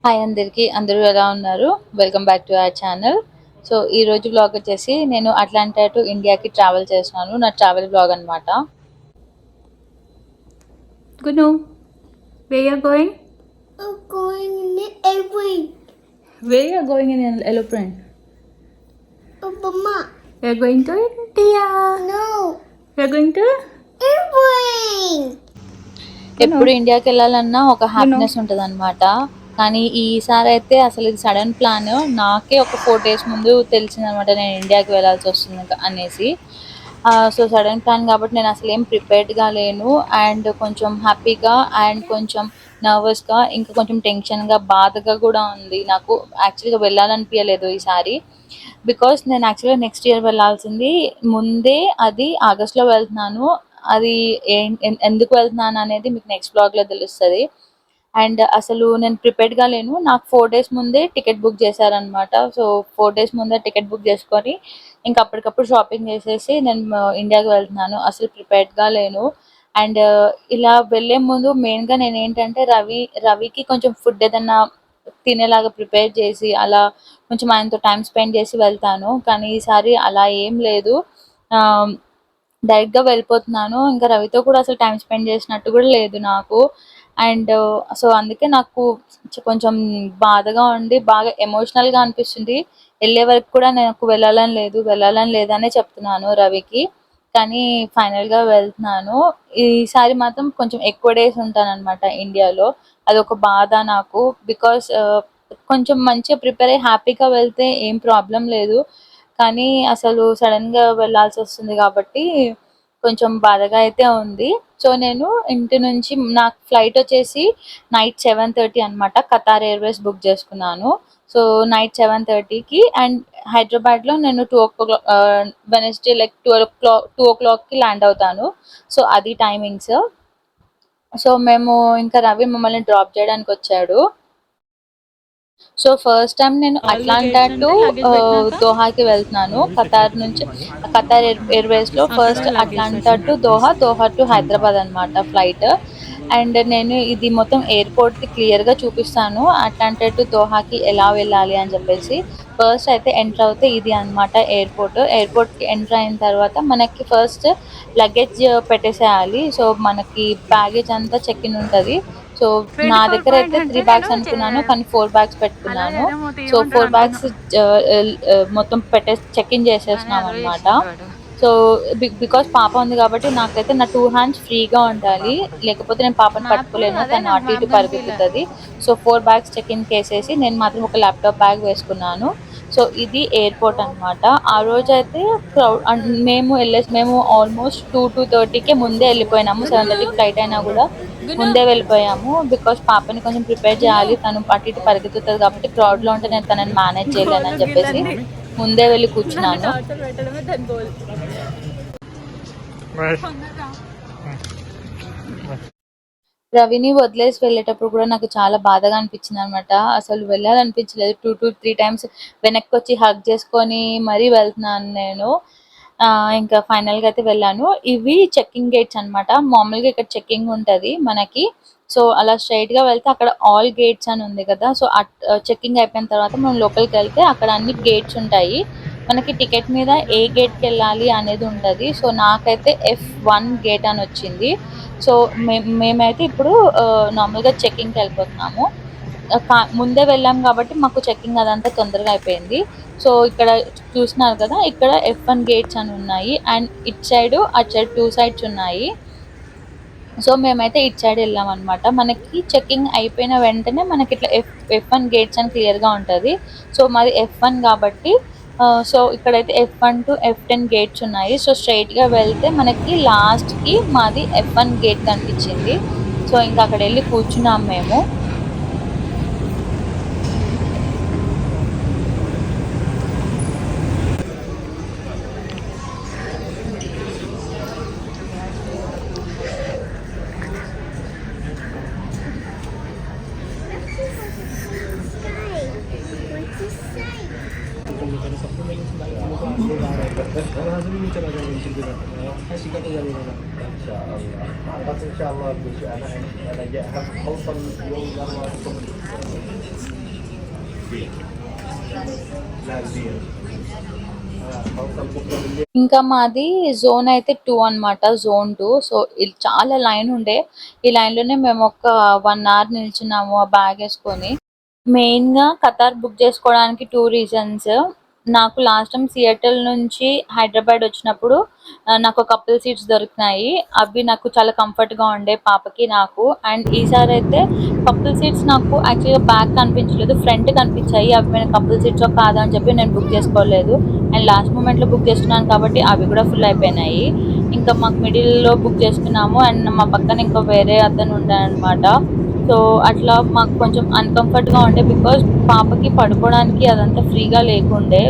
Hi అందరికి. అందరూ ఎలా ఉన్నారు? Welcome back to our channel. So ఈ రోజు వ్లాగ్ వచ్చేసి నేను అట్లాంటా టు ఇండియాకి ట్రావెల్ చేస్తున్నాను. నా ట్రావెల్ వ్లాగ్ అన్నమాట. Gunu, where you are going? I'm going in the airplane. Where you are going in an aeroplane? Mama. We are going to India. No. We are going to Airplane. ఎప్పుడు ఇండియాకి వెళ్ళాలన్నా ఒక happiness ఉంటుంది అనమాట. కానీ ఈసారి అయితే అసలు ఇది సడన్ ప్లాన్. నాకే ఒక 4 days ముందు తెలిసిందనమాట నేను ఇండియాకి వెళ్ళాల్సి వస్తుంది అనేసి. సో సడన్ ప్లాన్ కాబట్టి నేను అసలు ఏం ప్రిపేర్డ్గా లేను. అండ్ కొంచెం హ్యాపీగా అండ్ కొంచెం నర్వస్గా ఇంకా కొంచెం టెన్షన్గా బాధగా కూడా ఉంది. నాకు యాక్చువల్గా వెళ్ళాలనిపించలేదు ఈసారి. బికాస్ నేను యాక్చువల్గా నెక్స్ట్ ఇయర్ వెళ్ళాల్సింది. ముందే అది ఆగస్ట్లో వెళ్తున్నాను. అది ఎందుకు వెళ్తున్నాను అనేది మీకు నెక్స్ట్ బ్లాగ్లో తెలుస్తుంది. అండ్ అసలు నేను ప్రిపేర్డ్గా లేను. నాకు 4 days ముందే టికెట్ బుక్ చేశారనమాట. సో 4 days ముందే టికెట్ బుక్ చేసుకొని ఇంకా అప్పటికప్పుడు షాపింగ్ చేసేసి నేను ఇండియాకి వెళ్తున్నాను. అసలు ప్రిపేర్డ్గా లేను. అండ్ ఇలా వెళ్ళే ముందు మెయిన్గా నేను ఏంటంటే రవికి కొంచెం ఫుడ్ ఏదన్నా తినేలాగా ప్రిపేర్ చేసి అలా కొంచెం ఆయనతో టైం స్పెండ్ చేసి వెళ్తాను. కానీ ఈసారి అలా ఏం లేదు. డైరెక్ట్‌గా వెళ్ళిపోతున్నాను. ఇంకా రవితో కూడా అసలు టైమ్ స్పెండ్ చేసినట్టు కూడా లేదు నాకు. అండ్ సో అందుకే నాకు కొంచెం బాధగా ఉండి బాగా ఎమోషనల్‌గా అనిపిస్తుంది. ఎళ్ళే వరకు కూడా నాకు వెళ్ళాలని లేదనే చెప్తున్నాను రవికి. కానీ ఫైనల్‌గా వెళ్తున్నాను. ఈసారి మాత్రం కొంచెం ఎక్కువ డేస్ ఉంటాననమాట ఇండియాలో. అదొక బాధ నాకు. బికాస్ కొంచెం మంచిగా ప్రిపేర్ అయ్యి హ్యాపీగా వెళ్తే ఏం ప్రాబ్లమ్ లేదు. కానీ అసలు సడన్‌గా వెళ్ళాల్సొస్తుంది కాబట్టి కొంచెం బాధగా అయితే ఉంది. సో నేను ఇంటి నుంచి నాకు ఫ్లైట్ వచ్చేసి నైట్ 7:30 అనమాట. ఖతార్ ఎయిర్వేస్ బుక్ చేసుకున్నాను. సో నైట్ 7:30కి అండ్ హైదరాబాద్‌లో నేను వెడ్నెస్డే లైక్ 2:00కి ల్యాండ్ అవుతాను. సో అది టైమింగ్స్. సో మేము ఇంకా రవి మమ్మల్ని డ్రాప్ చేయడానికొచ్చాడు. సో ఫస్ట్ టైం నేను అట్లాంటా టు దోహాకి వెళ్తున్నాను. ఖతార్ ఎయిర్వేస్‌లో first Atlanta to Doha, Doha to Hyderabad అనమాట ఫ్లైట్. అండ్ నేను ఇది మొత్తం ఎయిర్‌పోర్ట్‌ది క్లియర్‌గా చూపిస్తాను. అట్లాంటా టు దోహాకి ఎలా వెళ్ళాలి అని చెప్పేసి. ఫస్ట్ అయితే ఎంటర్ అవుతే ఇది అనమాట ఎయిర్‌పోర్ట్. ఎయిర్‌పోర్ట్‌కి ఎంటర్ అయిన తర్వాత మనకి ఫస్ట్ లగేజ్ పెట్టేసేయాలి. సో మనకి బ్యాగేజ్ అంతా చెక్ ఇన్ ఉంటది. సో నా దగ్గర అయితే 3 బ్యాగ్స్ అనుకున్నాను. కానీ 4 బ్యాగ్స్ పెట్టుకున్నాను. సో 4 బ్యాగ్స్ మొత్తం చెక్ ఇన్ చేసేసినాం అనమాట. సో బికాస్ పాప ఉంది కాబట్టి నాకైతే నా 2 హ్యాండ్స్ ఫ్రీగా ఉండాలి. లేకపోతే నేను పాపని పట్టుకోలేను. తను అటు ఇటు పరిగెత్తుతుంది. సో 4 బ్యాగ్స్ చెక్ ఇన్ చేసేసి నేను మాత్రం ఒక ల్యాప్టాప్ బ్యాగ్ వేసుకున్నాను. సో ఇది ఎయిర్పోర్ట్ అనమాట. ఆ రోజైతే మేము ఆల్మోస్ట్ 2:30కే ముందే వెళ్ళిపోయినాము. 7:30కి ఫ్లైట్ అయినా కూడా ముందే వెళ్ళిపోయాము. బికాస్ పాపని కొంచెం ప్రిపేర్ చేయాలి. తను అటు ఇటు పరిగెత్తుతుంది కాబట్టి క్రౌడ్లో ఉంటే నేను తనని మేనేజ్ చేయలేనని చెప్పేసి ముందే వెళ్ళి కూర్చున్నాను. రవిని వదిలేసి వెళ్ళేటప్పుడు కూడా నాకు చాలా బాధగా అనిపించింది అనమాట. అసలు వెళ్ళాలనిపించలేదు. 2-3 టైమ్స్ వెనక్కి వచ్చి హగ్ చేసుకొని మరీ వెళ్తున్నాను నేను. ఇంకా ఫైనల్గా అయితే వెళ్ళాను. ఇవి చెక్కింగ్ గేట్స్ అనమాట. మామూలుగా ఇక్కడ చెక్కింగ్ ఉంటుంది మనకి. సో అలా స్ట్రైట్గా వెళ్తే అక్కడ ఆల్ గేట్స్ అని ఉంది కదా. సో చెక్కింగ్ అయిపోయిన తర్వాత మనం లోపలికి వెళ్తే అక్కడ అన్ని గేట్స్ ఉంటాయి. మనకి టికెట్ మీద ఏ గేట్కి వెళ్ళాలి అనేది ఉంటుంది. సో నాకైతే F1 గేట్ అని వచ్చింది. సో మేమైతే ఇప్పుడు నార్మల్గా చెక్కింగ్కి వెళ్ళిపోతున్నాము. ముందే వెళ్ళాం కాబట్టి మాకు చెక్కింగ్ అదంతా తొందరగా అయిపోయింది. సో ఇక్కడ చూస్తున్నారు కదా, ఇక్కడ F1 గేట్స్ అని ఉన్నాయి. అండ్ ఇటు సైడ్ అటు సైడ్ 2 సైడ్స్ ఉన్నాయి. సో మేమైతే ఇటు సైడ్ వెళ్ళాం అనమాట. మనకి చెక్కింగ్ అయిపోయిన వెంటనే మనకి ఇట్లా F1 గేట్స్ అని క్లియర్గా ఉంటుంది. సో మాది F1 కాబట్టి సో ఇక్కడైతే F1 to F10 గేట్స్ ఉన్నాయి. సో స్ట్రైట్గా వెళ్తే మనకి లాస్ట్కి మాది F1 గేట్ కనిపించింది. సో ఇంకా అక్కడ వెళ్ళి కూర్చున్నాం మేము. ان شاء الله ان شاء الله انا جاء اوصل يوم ఇంకా మాది జోన్ అయితే 2 అన్నమాట. జోన్ 2. సో ఇది చాలా లైన్ ఉండే. ఈ లైన్‌లోనే మేము ఒక 1 అవర్ నిల్చున్నాము ఆ బ్యాగ్ ఏసుకొని. మెయిన్‌గా ఖతార్ బుక్ చేసుకోవడానికి 2 రీజన్స్. నాకు లాస్ట్ టైమ్ సియాటిల్ నుంచి హైదరాబాద్ వచ్చినప్పుడు నాకు కపుల్ సీట్స్ దొరికినాయి. అవి నాకు చాలా కంఫర్ట్‌గా ఉండే పాపకి, నాకు. అండ్ ఈసారైతే కపుల్ సీట్స్ నాకు యాక్చువల్‌గా బ్యాక్ కనిపించలేదు. ఫ్రంట్ కనిపించాయి. అవి నేను కపుల్ సీట్సో కాదో అని చెప్పి నేను బుక్ చేసుకోలేదు. అండ్ లాస్ట్ మూమెంట్‌లో బుక్ చేసుకున్నాను కాబట్టి అవి కూడా ఫుల్ అయిపోయినాయి. ఇంకా మాకు మిడిల్‌లో బుక్ చేసుకున్నాము. అండ్ మా పక్కన ఇంకా వేరే అతను ఉండాడనమాట. సో అట్లా మాకు కొంచెం అన్‌కంఫర్ట్‌గా ఉండే. బికాజ్ పాపకి పడుకోవడానికి అదంతా ఫ్రీగా లేకుండే.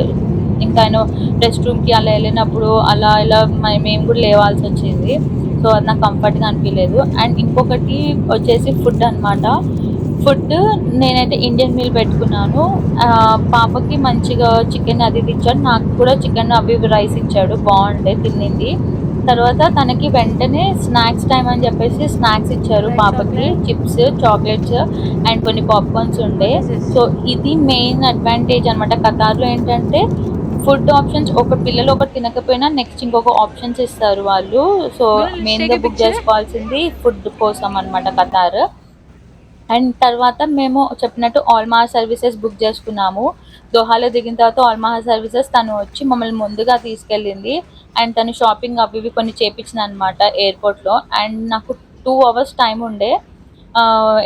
ఇంకా ఆయన రెస్ట్ రూమ్‌కి అలా ఎళ్ళినప్పుడు అలా ఇలా మేము కూడా లేవాల్సొచ్చింది. సో అది నాకు కంఫర్ట్‌గా అనిపియలేదు. అండ్ ఇంకొకటి వచ్చేసి ఫుడ్ అనమాట. ఫుడ్ నేనైతే ఇండియన్ మీల్ పెట్టుకున్నాను. పాపకి మంచిగా చికెన్ అది ఇది ఇచ్చాడు. నాకు కూడా చికెన్ అవి ఇవి రైస్ ఇచ్చాడు. బాగుండే, తినింది. తర్వాత తనకి వెంటనే స్నాక్స్ టైమ్ అని చెప్పేసి స్నాక్స్ ఇచ్చారు పాపకి. చిప్స్, చాక్లెట్స్ అండ్ కొన్ని పాప్కార్న్స్ ఉండే. సో ఇది మెయిన్ అడ్వాంటేజ్ అనమాట. ఖతార్‌లో ఏంటంటే ఫుడ్ ఆప్షన్స్ పిల్లలు ఒకటి తినకపోయినా నెక్స్ట్ ఇంకొక ఆప్షన్స్ ఇస్తారు వాళ్ళు. సో మెయిన్‌గా బుక్ చేసుకోవాల్సింది ఫుడ్ కోసం అనమాట ఖతార్. అండ్ తర్వాత మేము చెప్పినట్టు ఆల్మహర్ సర్వీసెస్ బుక్ చేసుకున్నాము. దోహాలో దిగిన తర్వాత ఆల్మహర్ సర్వీసెస్ తను వచ్చి మమ్మల్ని ముందుగా తీసుకెళ్ళింది. అండ్ తను షాపింగ్ అవి ఇవి కొన్ని చేపించిందనమాట ఎయిర్‌పోర్ట్‌లో. అండ్ నాకు 2 అవర్స్ టైం ఉండే.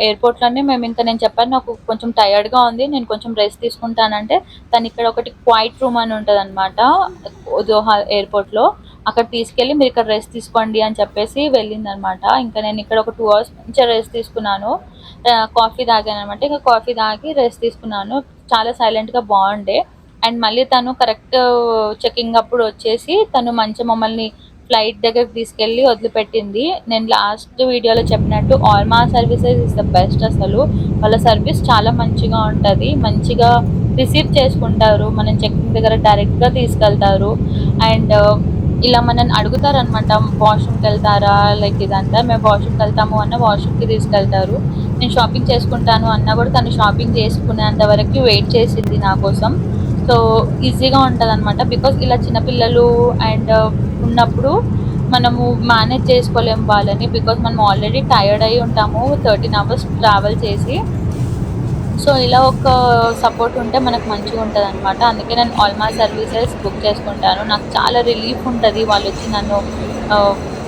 ఎయిర్‌పోర్ట్‌లోనే మేము ఇంకా నేను చెప్పాను నాకు కొంచెం టైర్డ్‌గా ఉంది. నేను కొంచెం రెస్ట్ తీసుకుంటానంటే తను ఇక్కడ ఒకటి క్వైట్ రూమ్ అని ఉంటదనమాట దోహా ఎయిర్‌పోర్ట్‌లో. అక్కడ తీసుకెళ్ళి మీరు ఇక్కడ రెస్ట్ తీసుకోండి అని చెప్పేసి వెళ్ళిందనమాట. ఇంకా నేను ఇక్కడ ఒక 2 అవర్స్ మంచిగా రెస్ట్ తీసుకున్నాను. కాఫీ తాగాననమాట. ఇంకా కాఫీ తాగి రెస్ట్ తీసుకున్నాను. చాలా సైలెంట్‌గా బాగుండే. అండ్ మళ్ళీ తను కరెక్ట్ చెకింగ్ అప్పుడు వచ్చేసి తను మంచిగా మమ్మల్ని ఫ్లైట్ దగ్గరికి తీసుకెళ్ళి వదిలిపెట్టింది. నేను లాస్ట్ వీడియోలో చెప్పినట్టు ఆల్మా సర్వీసెస్ ఇస్ ద బెస్ట్ అసలు. వాళ్ళ సర్వీస్ చాలా మంచిగా ఉంటది. మంచిగా రిసీవ్ చేసుకుంటారు. మనం చెకింగ్ దగ్గర డైరెక్ట్‌గా తీసుకెళ్తారు. అండ్ ఇలా మనల్ని అడుగుతారనమాట. వాష్‌రూమ్‌కి వెళ్తారా? లైక్ ఇదంతా. మేము వాష్‌రూమ్‌కి వెళ్తాము అన్న వాష్‌రూమ్‌కి తీసుకెళ్తారు. నేను షాపింగ్ చేసుకుంటాను అన్నా కూడా తను షాపింగ్ చేసుకునేంత వరకు వెయిట్ చేసింది నా కోసం. సో ఈజీగా ఉంటదనమాట. బికాజ్ ఇలా చిన్నపిల్లలు అండ్ ఉన్నప్పుడు మనము మేనేజ్ చేసుకోలేము వాళ్ళని. బికాజ్ మనం ఆల్రెడీ టైర్డ్ అయ్యి ఉంటాము 13 అవర్స్ ట్రావెల్ చేసి. సో ఇలా ఒక సపోర్ట్ ఉంటే మనకు మంచిగా ఉంటదనమాట. అందుకే నేను ఆల్మా సర్వీసెస్ బుక్ చేసుకుంటాను. నాకు చాలా రిలీఫ్ ఉంటది వాళ్ళొచ్చి నన్ను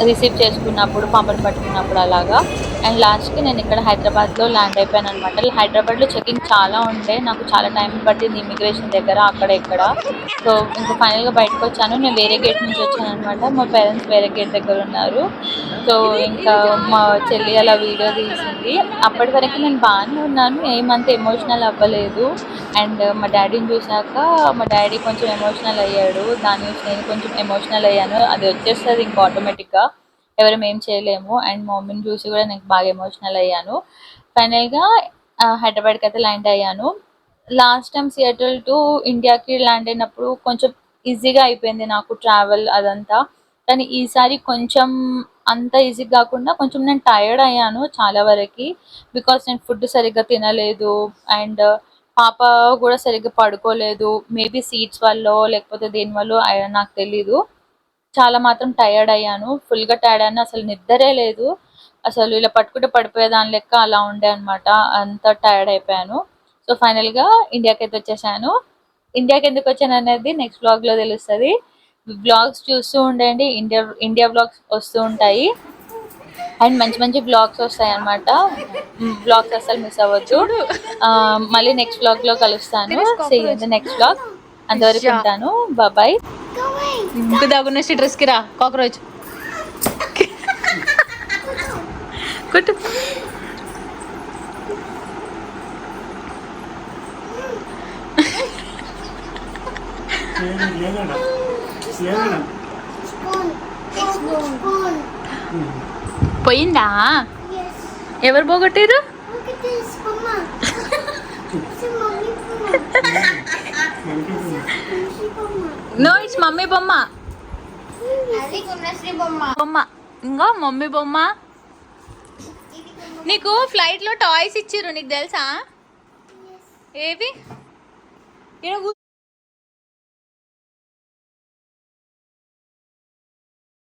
రిసీవ్ చేసుకున్నప్పుడు, పాపని పట్టుకున్నప్పుడు అలాగా. అండ్ లాస్ట్‌కి నేను ఇక్కడ హైదరాబాద్‌లో ల్యాండ్ అయిపోయాననమాట. హైదరాబాద్‌లో చెకింగ్ చాలా ఉండే. నాకు చాలా టైం పట్టింది ఇమిగ్రేషన్ దగ్గర అక్కడ ఇక్కడ. సో ఇంకా ఫైనల్‌గా బయటకొచ్చాను. నేను వేరే గేట్ నుంచి వచ్చాననమాట. మా పేరెంట్స్ వేరే గేట్ దగ్గర ఉన్నారు. సో ఇంకా మా చెల్లి అలా వీడియో తీసింది. అప్పటి వరకు నేను బాగానే ఉన్నాను. ఏమంత ఎమోషనల్ అవ్వలేదు. అండ్ మా డ్యాడీని చూసాక మా డ్యాడీ కొంచెం ఎమోషనల్ అయ్యాడు. దాని నుంచి నేను కొంచెం ఎమోషనల్ అయ్యాను. అది వచ్చేస్తుంది ఇంకా ఆటోమేటిక్‌గా. ఎవరం ఏం చేయలేము. అండ్ మా మమ్మీని చూసి కూడా నేను బాగా ఎమోషనల్ అయ్యాను. ఫైనల్‌గా హైదరాబాద్‌కి అయితే ల్యాండ్ అయ్యాను. లాస్ట్ టైం సియాటిల్ టు ఇండియాకి ల్యాండ్ అయినప్పుడు కొంచెం ఈజీగా అయిపోయింది నాకు ట్రావెల్ అదంతా. కానీ ఈసారి కొంచెం అంత ఈజీ కాకుండా కొంచెం నేను టైర్డ్ అయ్యాను చాలా వరకి. బికాజ్ నేను ఫుడ్ సరిగ్గా తినలేదు. అండ్ పాప కూడా సరిగ్గా పడుకోలేదు. మేబీ సీట్స్ వల్లో లేకపోతే దేని వల్లో నాకు తెలీదు. చాలా మాత్రం టైర్డ్ అయ్యాను. ఫుల్‌గా టైర్డ్ అయ్యాను. అసలు నిద్రే లేదు. అసలు ఇలా పట్టుకుంటే పడిపోయేదాని లెక్క అలా ఉండే అనమాట. అంత టైర్డ్ అయిపోయాను. సో ఫైనల్‌గా ఇండియాకైతే వచ్చేసాను. ఇండియాకి ఎందుకు వచ్చాననేది నెక్స్ట్ వ్లాగ్‌లో తెలుస్తది. వ్లాగ్స్ చూస్తూ ఉండండి. ఇండియా వ్లాగ్స్ వస్తూ ఉంటాయి. అండ్ మంచి మంచి వ్లాగ్స్ వస్తాయన్నమాట. వ్లాగ్స్ అస్సలు మిస్ అవ్వద్దు. మళ్ళీ నెక్స్ట్ వ్లాగ్‌లో కలుస్తాను. See you in the next vlog. అంతవరకు ఉంటాను. బాయ్. Going. ఇంక దాగున్న డ్రెస్కి రా కాక్రోచ్ కొట్టు. Spoon. Spoon. పోయిందా? Yes. ఎవరు పోగొట్టారు? Look at this, Mama. It's a mommy Mama. No it's mummy బొమ్మ. అది గుణశ్రీ బొమ్మ. బొమ్మ ఇంకో మమ్మీ బొమ్మ. నీకు ఫ్లైట్లో టాయ్స్ ఇచ్చిర్రు, నీకు తెలుసా? ఏవి? ఈడ